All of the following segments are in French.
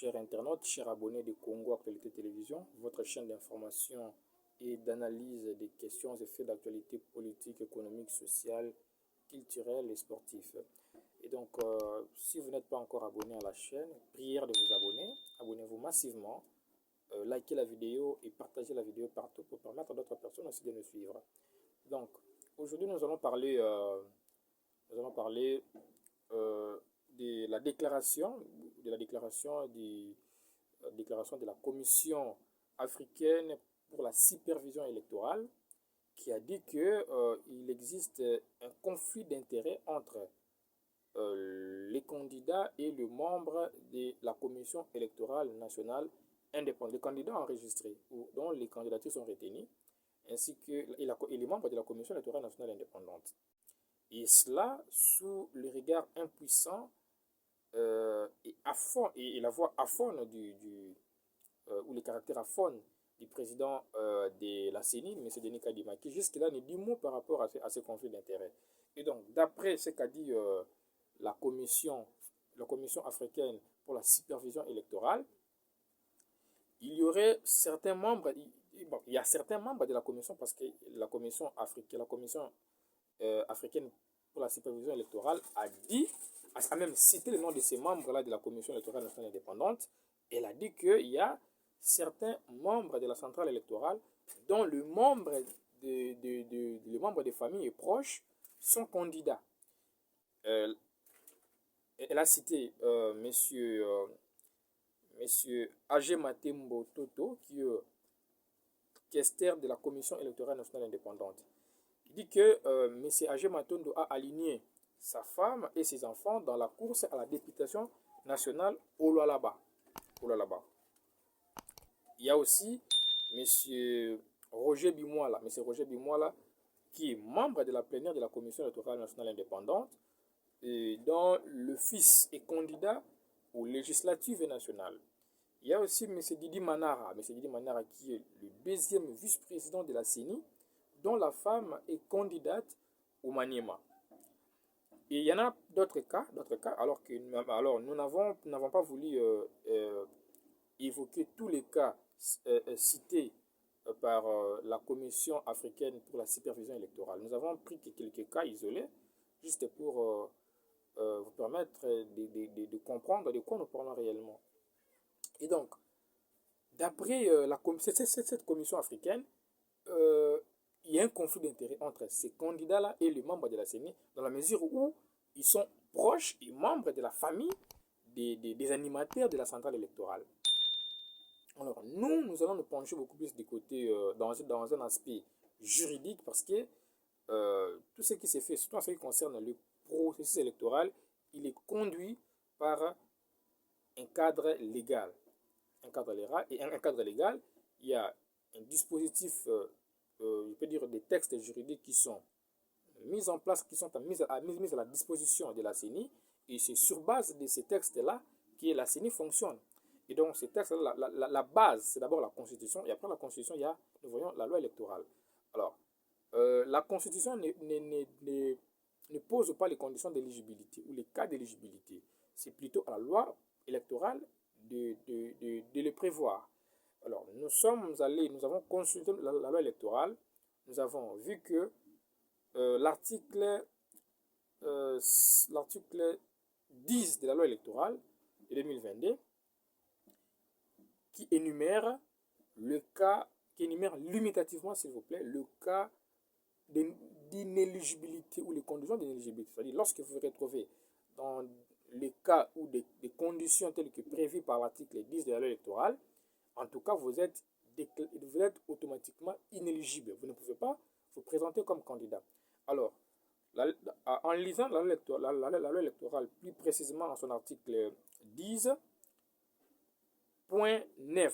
chers internautes, chers abonnés de Congo Actualité Télévision, votre chaîne d'information et d'analyse des questions et faits d'actualité politique, économique, sociale, culturelle et sportive. Et donc, si vous n'êtes pas encore abonné à la chaîne, prière de vous abonner. Abonnez-vous massivement, likez la vidéo et partagez la vidéo partout pour permettre à d'autres personnes aussi de nous suivre. Donc, aujourd'hui, nous allons parler de la déclaration de la Commission africaine pour la supervision électorale qui a dit qu'il existe un conflit d'intérêts entre les candidats et les membres de la Commission électorale nationale indépendante, les candidats enregistrés dont les candidatures sont retenues, ainsi que et les membres de la Commission électorale nationale indépendante. Et cela sous le regard impuissant et la voix aphone ou le caractère aphone du président de la CENI, M. Denis Kadima, qui jusque-là ne dit mot par rapport à ce conflit d'intérêts. Et donc, d'après ce qu'a dit la commission africaine pour la supervision électorale, il y aurait certains membres, il y a certains membres de la commission, parce que la commission africaine pour la supervision électorale a même cité le nom de ces membres-là de la commission électorale nationale indépendante. Elle a dit qu'il y a certains membres de la centrale électorale dont le membre des familles et proches sont candidats. Elle a cité monsieur Agé Matembo Toto, qui est questeur de la commission électorale nationale indépendante. Il dit que M. Agé Matondo a aligné sa femme et ses enfants dans la course à la députation nationale au Lualaba. Il y a aussi M. Roger Bimoala, qui est membre de la plénière de la Commission électorale nationale indépendante, et dont le fils est candidat aux législatives nationales. Il y a aussi M. Didi Manara, qui est le deuxième vice-président de la CENI, dont la femme est candidate au Maniema. Et il y en a d'autres cas, alors nous n'avons pas voulu évoquer tous les cas cités par la Commission africaine pour la supervision électorale. Nous avons pris quelques cas isolés, juste pour vous permettre de comprendre de quoi nous parlons réellement. Et donc, d'après cette commission africaine, il y a un conflit d'intérêts entre ces candidats-là et les membres de la CENI, dans la mesure où ils sont proches et membres de la famille des animateurs de la centrale électorale. Alors, nous allons nous pencher beaucoup plus du côté, dans un aspect juridique, parce que tout ce qui s'est fait, surtout en ce qui concerne le processus électoral, il est conduit par un cadre légal. Un cadre légal, il y a un dispositif, je peux dire des textes juridiques qui sont mis en place, qui sont mis à la disposition de la CENI, et c'est sur base de ces textes-là que la CENI fonctionne. Et donc, ces textes-là, la base, c'est d'abord la Constitution, et après la Constitution, nous voyons la loi électorale. Alors, la Constitution ne pose pas les conditions d'éligibilité ou les cas d'éligibilité. C'est plutôt à la loi électorale de le prévoir. Alors, nous avons consulté la loi électorale, nous avons vu que l'article 10 de la loi électorale de 2022 qui énumère limitativement, s'il vous plaît, le cas d'inéligibilité ou les conditions d'inéligibilité. C'est-à-dire, lorsque vous vous retrouvez dans les cas ou des conditions telles que prévues par l'article 10 de la loi électorale, en tout cas, vous êtes automatiquement inéligible. Vous ne pouvez pas vous présenter comme candidat. Alors, en lisant la loi électorale, plus précisément en son article 10.9,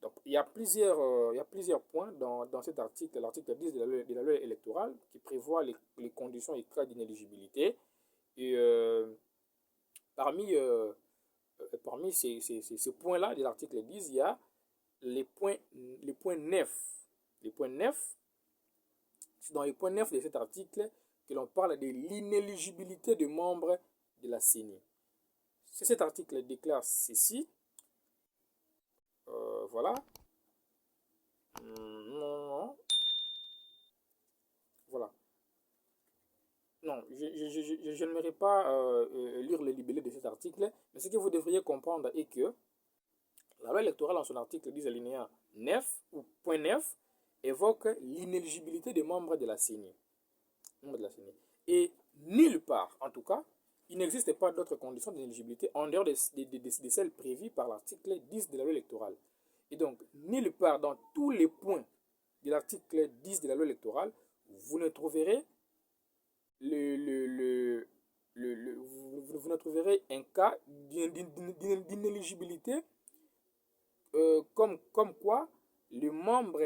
donc il y a plusieurs points dans cet article, l'article 10 de la loi électorale, qui prévoit les conditions et cas d'inéligibilité. Et parmi ces points-là de l'article 10, il y a les points 9. Les points 9, c'est dans les points 9 de cet article que l'on parle de l'inéligibilité des membres de la CENI. Cet article déclare ceci. Voilà. Non. Voilà. Non, je n'aimerais pas lire le libellé de cet article, mais ce que vous devriez comprendre est que la loi électorale, en son article 10 alinéa 9 ou point 9, évoque l'inéligibilité des membres de la CENI. Et nulle part, en tout cas, il n'existe pas d'autres conditions d'inéligibilité en dehors de celles prévues par l'article 10 de la loi électorale. Et donc, nulle part dans tous les points de l'article 10 de la loi électorale, vous ne trouverez vous ne trouverez un cas d'inéligibilité comme quoi les membres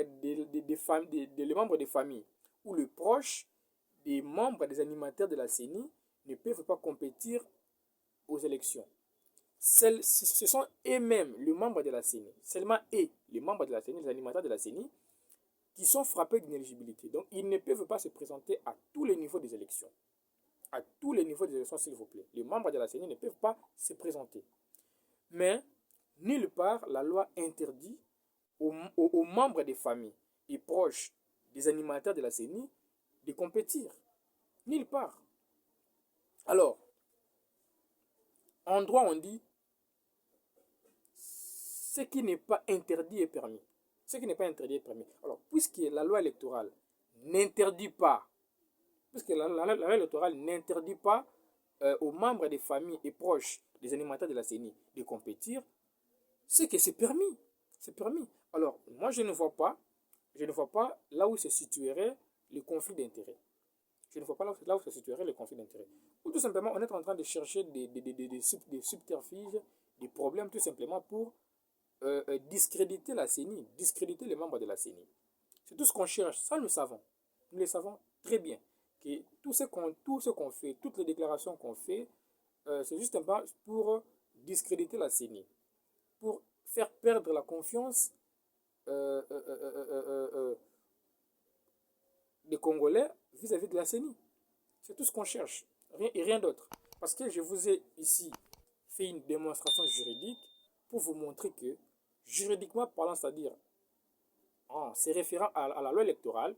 des familles ou les proches des membres des animateurs de la CENI ne peuvent pas compétir aux élections. Ce sont eux-mêmes les membres de la CENI, seulement eux, les membres de la CENI, les animateurs de la CENI, qui sont frappés d'inéligibilité. Donc, ils ne peuvent pas se présenter à tous les niveaux des élections. À tous les niveaux des élections, s'il vous plaît. Les membres de la CENI ne peuvent pas se présenter. Mais, nulle part, la loi interdit aux membres des familles et proches des animateurs de la CENI de compétir. Nulle part. Alors, en droit, on dit ce qui n'est pas interdit est permis. Ce qui n'est pas interdit est permis. Alors, puisque la loi électorale n'interdit pas, la loi électorale n'interdit pas aux membres des familles et proches des animateurs de la CENI de compétir, c'est que c'est permis. C'est permis. Alors, moi, je ne vois pas là où se situerait le conflit d'intérêts. Je ne vois pas là où se situerait le conflit d'intérêts. Ou tout simplement, on est en train de chercher des subterfuges, des problèmes, tout simplement pour discréditer la CENI, discréditer les membres de la CENI. C'est tout ce qu'on cherche, ça nous le savons. Nous le savons très bien. Que tout ce qu'on fait, toutes les déclarations qu'on fait, c'est juste un pas pour discréditer la CENI, pour faire perdre la confiance des Congolais vis-à-vis de la CENI. C'est tout ce qu'on cherche, rien et rien d'autre. Parce que je vous ai ici fait une démonstration juridique pour vous montrer que, juridiquement parlant, c'est-à-dire en se référant à la loi électorale,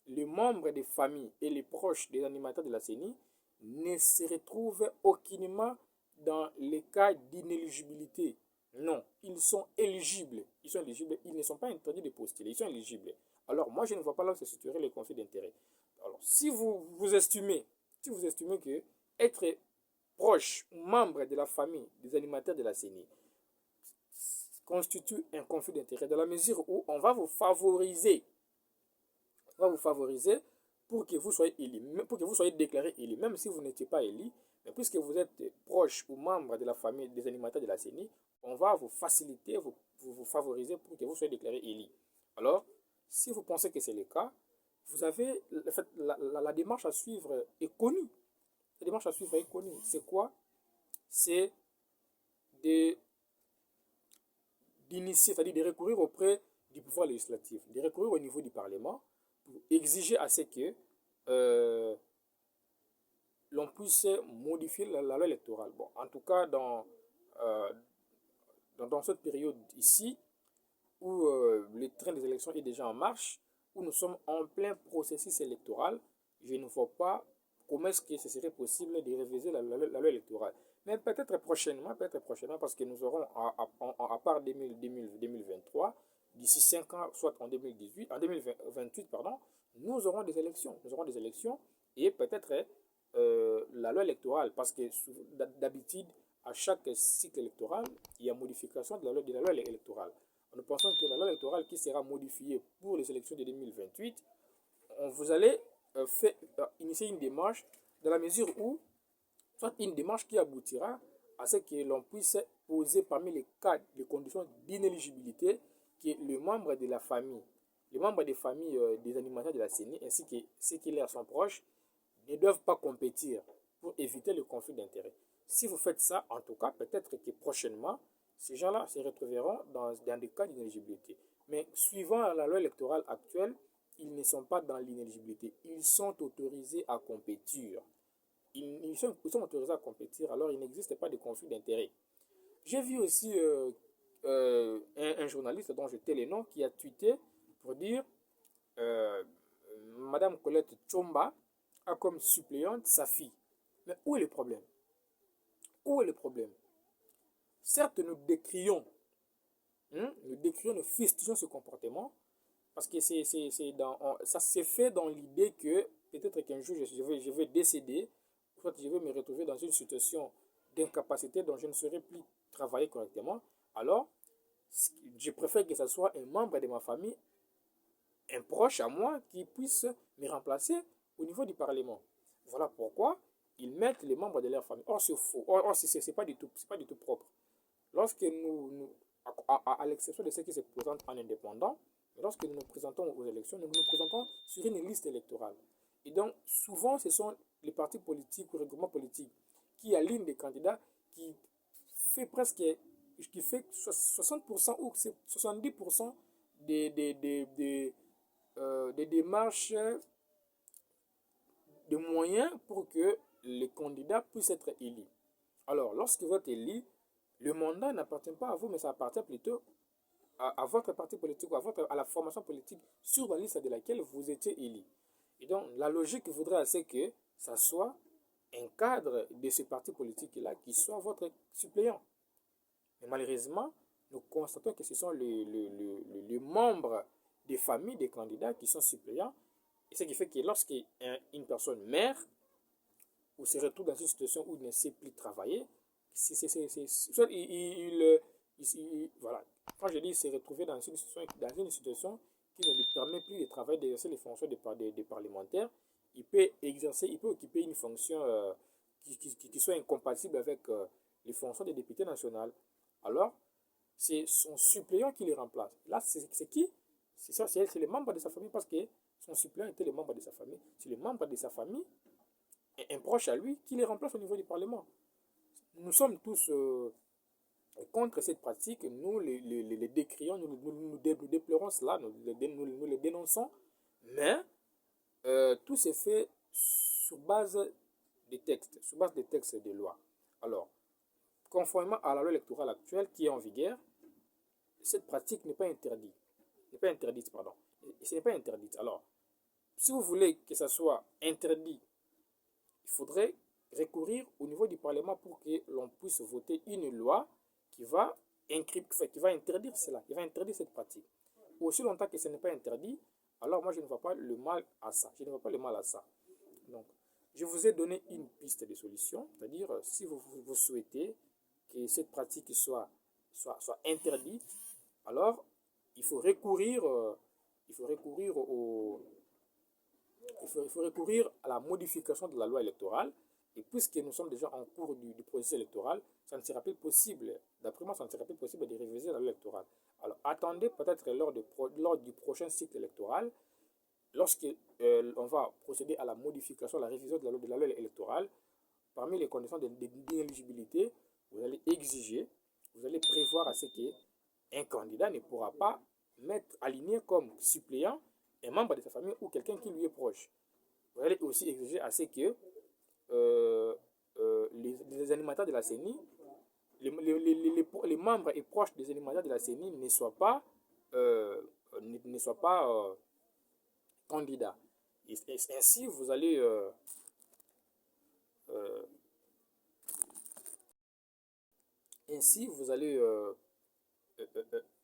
les membres des familles et les proches des animateurs de la CENI ne se retrouvent aucunement dans les cas d'inéligibilité. Non, ils sont éligibles. Ils sont éligibles. Ils ne sont pas interdits de postuler. Ils sont éligibles. Alors, moi, je ne vois pas là où se situerait les conflits d'intérêts. Alors, si vous estimez que être proche ou membre de la famille des animateurs de la CENI constitue un conflit d'intérêts dans la mesure où on va vous favoriser pour que vous soyez élu, pour que vous soyez déclaré élu, même si vous n'étiez pas élu, mais puisque vous êtes proche ou membre de la famille des animateurs de la CENI, on va vous faciliter, vous favoriser pour que vous soyez déclaré élu. Alors, si vous pensez que c'est le cas, vous avez la démarche à suivre est connue. La démarche à suivre est connue. C'est quoi? C'est d'initier, c'est-à-dire de recourir auprès du pouvoir législatif, de recourir au niveau du Parlement pour exiger à ce que l'on puisse modifier la loi électorale. Bon, en tout cas, dans cette période ici, où le train des élections est déjà en marche, où nous sommes en plein processus électoral, je ne vois pas comment est-ce que ce serait possible de réviser la loi électorale. Mais peut-être prochainement, parce que nous aurons, à part 2023, d'ici 5 ans, soit en 2028, pardon, nous aurons des élections. Et peut-être la loi électorale, parce que d'habitude, à chaque cycle électoral, il y a modification de la loi électorale. Nous pensons que la loi électorale qui sera modifiée pour les élections de 2028, vous allez initier une démarche dans la mesure où, soit une démarche qui aboutira à ce que l'on puisse poser parmi les cas, les conditions d'inéligibilité que les membres de la famille, les membres des familles des animateurs de la CENI, ainsi que ceux qui leur sont proches, ne doivent pas compétir pour éviter le conflit d'intérêts. Si vous faites ça, en tout cas, peut-être que prochainement, ces gens-là se retrouveront dans des cas d'inéligibilité. Mais suivant la loi électorale actuelle, ils ne sont pas dans l'inéligibilité. Ils sont autorisés à compétir. ils sont autorisés à compétir, alors il n'existe pas de conflit d'intérêts. J'ai vu aussi un journaliste dont je tais les noms qui a tweeté pour dire euh, Madame Colette Tchomba a comme suppléante sa fille. Mais où est le problème? Où est le problème? Certes, nous décrions, nous fustigons ce comportement parce que ça s'est fait dans l'idée que peut-être qu'un jour je vais décéder, soit je vais me retrouver dans une situation d'incapacité dont je ne saurais plus travailler correctement. Alors, je préfère que ce soit un membre de ma famille, un proche à moi, qui puisse me remplacer au niveau du Parlement. Voilà pourquoi ils mettent les membres de leur famille. Or, c'est faux. Or, c'est pas du tout, c'est pas du tout propre. Lorsque à l'exception de ceux qui se présentent en indépendant, lorsque nous nous présentons aux élections, nous nous présentons sur une liste électorale. Et donc, souvent, ce sont les partis politiques ou les groupements politiques qui alignent des candidats qui fait presque, qui fait 60% ou 70% des démarches de moyens pour que les candidats puissent être élus. Alors, lorsque vous êtes élu, le mandat n'appartient pas à vous, mais ça appartient plutôt à votre parti politique ou à la formation politique sur la liste de laquelle vous étiez élu. Et donc, la logique voudrait c'est que ça soit un cadre de ce parti politique-là qui soit votre suppléant. Mais malheureusement, nous constatons que ce sont les membres des familles des candidats qui sont suppléants. Et ce qui fait que lorsqu'une personne meurt ou se retrouve dans une situation où il ne sait plus travailler, voilà. Quand je dis se retrouver dans une situation qui ne lui permet plus de travailler, d'exercer les fonctions des parlementaires, il peut occuper une fonction qui soit incompatible avec les fonctions des députés nationaux. Alors, c'est son suppléant qui le remplace. Là, c'est qui? C'est les membres de sa famille parce que son suppléant était les membres de sa famille. C'est les membres de sa famille, un proche à lui, qui les remplace au niveau du Parlement. Nous sommes tous contre cette pratique. Nous les décrions, nous déplorons cela, nous les dénonçons. Mais tout s'est fait sur base des textes de loi. Alors, conformément à la loi électorale actuelle qui est en vigueur, cette pratique n'est pas interdite. Et ce n'est pas interdite. Alors, si vous voulez que ça soit interdit, il faudrait recourir au niveau du Parlement pour que l'on puisse voter une loi qui va interdire cela, qui va interdire cette pratique. Aussi longtemps que ce n'est pas interdit, alors moi je ne vois pas le mal à ça. Donc, je vous ai donné une piste de solution, c'est-à-dire si vous souhaitez que cette pratique soit interdite, alors il faut recourir à la modification de la loi électorale. Et puisque nous sommes déjà en cours du processus électoral, ça ne sera plus possible, d'après moi, ça ne sera plus possible de réviser la loi électorale. Alors attendez peut-être lors du prochain cycle électoral, lorsque on va procéder à la modification, à la révision de la loi électorale, parmi les conditions d'éligibilité, vous allez prévoir à ce qu'un candidat ne pourra pas aligner comme suppléant un membre de sa famille ou quelqu'un qui lui est proche. Vous allez aussi exiger à ce que les animateurs de la CENI, les membres et proches des animateurs de la CENI ne soient pas candidats. Et ainsi, vous allez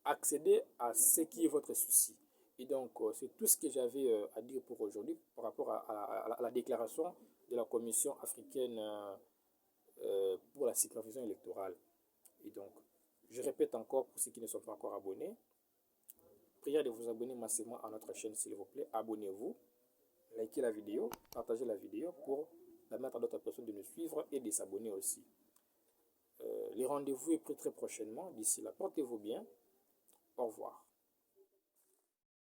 accéder à ce qui est votre souci. Et donc, c'est tout ce que j'avais à dire pour aujourd'hui par rapport à la déclaration de la Commission africaine pour la supervision électorale. Et donc, je répète encore pour ceux qui ne sont pas encore abonnés, prière de vous abonner massivement à notre chaîne s'il vous plaît. Abonnez-vous, likez la vidéo, partagez la vidéo pour permettre à d'autres personnes de nous suivre et de s'abonner aussi. Les rendez-vous est pris très prochainement. D'ici là, portez-vous bien. Au revoir.